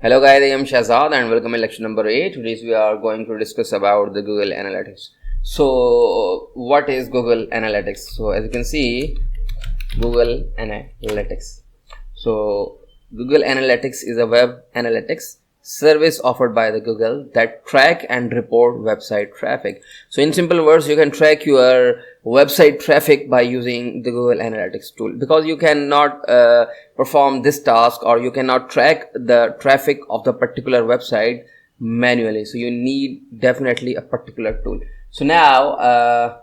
Hello guys, I am Shahzad and welcome in lecture number 8. Today we are going to discuss about the Google Analytics. So what is Google Analytics? So as you can see, Google Analytics. So Google Analytics is a web analytics service offered by the Google that track and report website traffic. So in simple words, you can track your website traffic by using the Google Analytics tool, because you cannot perform this task, or you cannot track the traffic of the particular website manually. So you need definitely a particular tool. So now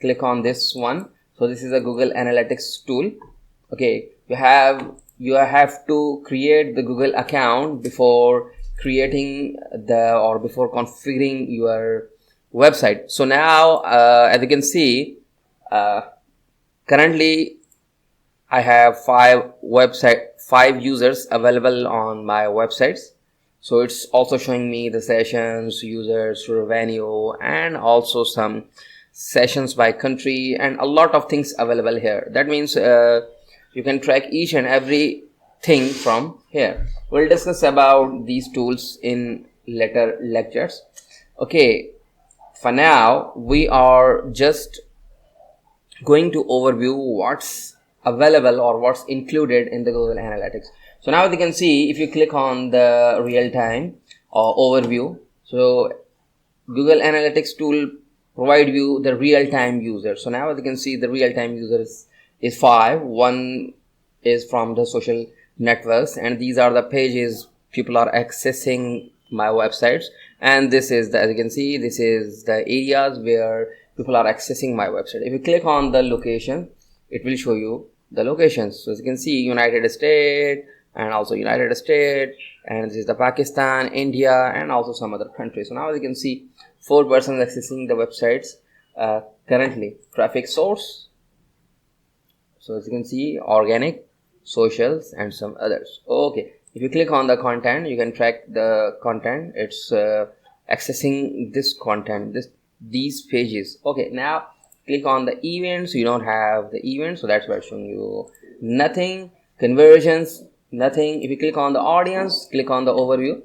click on this one. So this is a Google Analytics tool. Okay, you have to create the Google account before creating before configuring your website. So now as you can see, currently I have five users available on my websites. So it's also showing me the sessions, users, revenue, and also some sessions by country and a lot of things available here. That means you can track each and every thing from here. We'll discuss about these tools in later lectures. Okay, for now we are just going to overview what's available or what's included in the Google Analytics. So now you can see, if you click on the real-time overview, so Google Analytics tool provide you the real-time user. So now you can see the real-time users is 5. One is from the social networks, and these are the pages people are accessing my websites. And this is the, as you can see, this is the areas where people are accessing my website. If you click on the location, it will show you the locations. So as you can see, United States, and also United States, and this is the Pakistan, India, and also some other countries. So now as you can see, 4 persons accessing the websites currently. Traffic source, so as you can see, organic, socials, and some others. Okay, if you click on the content, you can track the content. It's accessing this content, these pages. Okay, now click on the events. You don't have the events, so that's why it's showing you nothing. Conversions, nothing. If you click on the audience, click on the overview.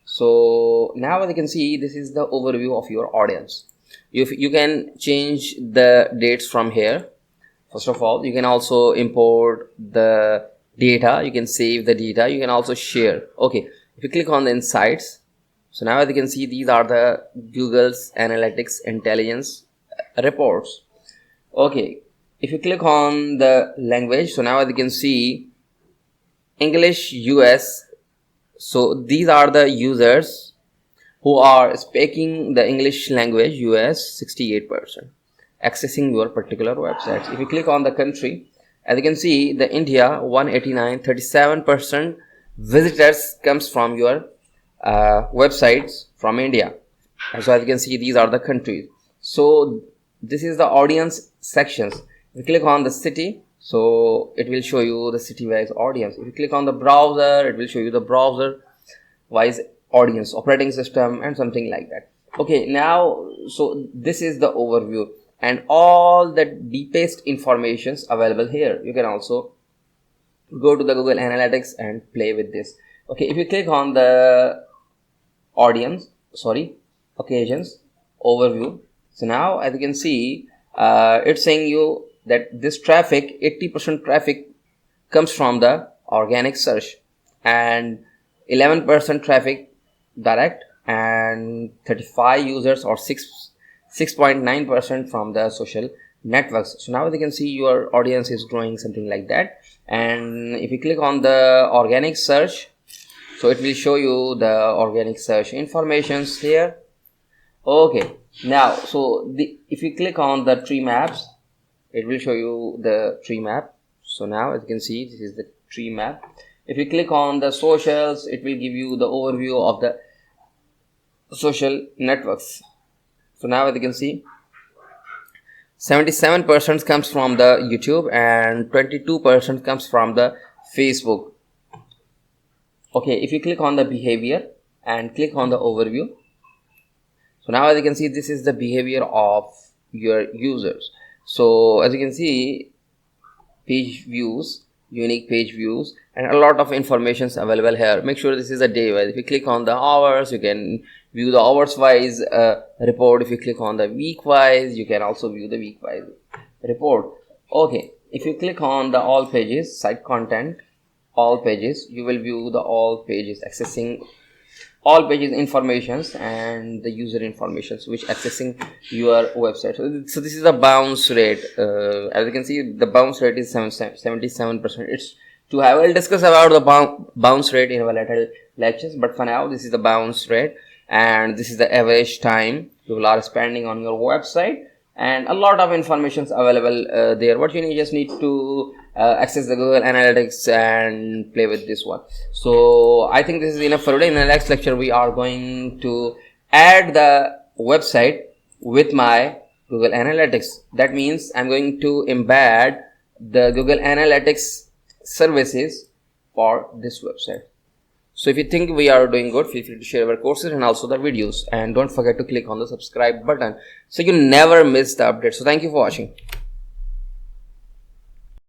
So now as you can see, this is the overview of your audience. You can change the dates from here. First of all, you can also import the data, you can save the data, you can also share. Okay, if you click on the insights, so now as you can see, these are the Google's Analytics Intelligence reports. Okay, if you click on the language, so now as you can see, English US. So these are the users who are speaking the English language, US 68%, accessing your particular websites. If you click on the country, as you can see, the India 189, 37% visitors comes from your websites from India. So as you can see, these are the countries. So this is the audience sections. If you click on the city, so it will show you the city wise audience. If you click on the browser, it will show you the browser wise audience, operating system, and something like that. Okay, now so this is the overview and all the deepest informations available here. You can also go to the Google Analytics and play with this. Okay, if you click on the occasions overview, so now as you can see, it's saying you that this traffic, 80% traffic comes from the organic search, and 11% traffic direct, and 35 users or 6.9% from the social networks. So now you can see your audience is growing, something like that. And if you click on the organic search, so it will show you the organic search informations here. Okay, now so if you click on the tree maps, it will show you the tree map. So now as you can see, this is the tree map. If you click on the socials, it will give you the overview of the social networks. So now as you can see, 77% comes from the YouTube and 22% comes from the Facebook. Okay, if you click on the behavior and click on the overview, so now as you can see, this is the behavior of your users. So as you can see, page views, unique page views, and a lot of information is available here. Make sure this is a day wise. If you click on the hours, you can view the hours wise report. If you click on the week wise, you can also view the week wise report. Okay, if you click on the all pages, site content, all pages, you will view the all pages, accessing all pages informations and the user informations which accessing your website. So this is the bounce rate. As you can see, the bounce rate is 77%. It's to have, I'll discuss about the bounce rate in our later lectures, but for now this is the bounce rate, and this is the average time people are spending on your website, and a lot of information is available there. What you just need to access the Google Analytics and play with this one. So I think this is enough for today. In the next lecture we are going to add the website with my Google Analytics. That means I'm going to embed the Google Analytics services for this website. So if you think we are doing good, feel free to share our courses and also the videos, and don't forget to click on the subscribe button so you never miss the update. So thank you for watching.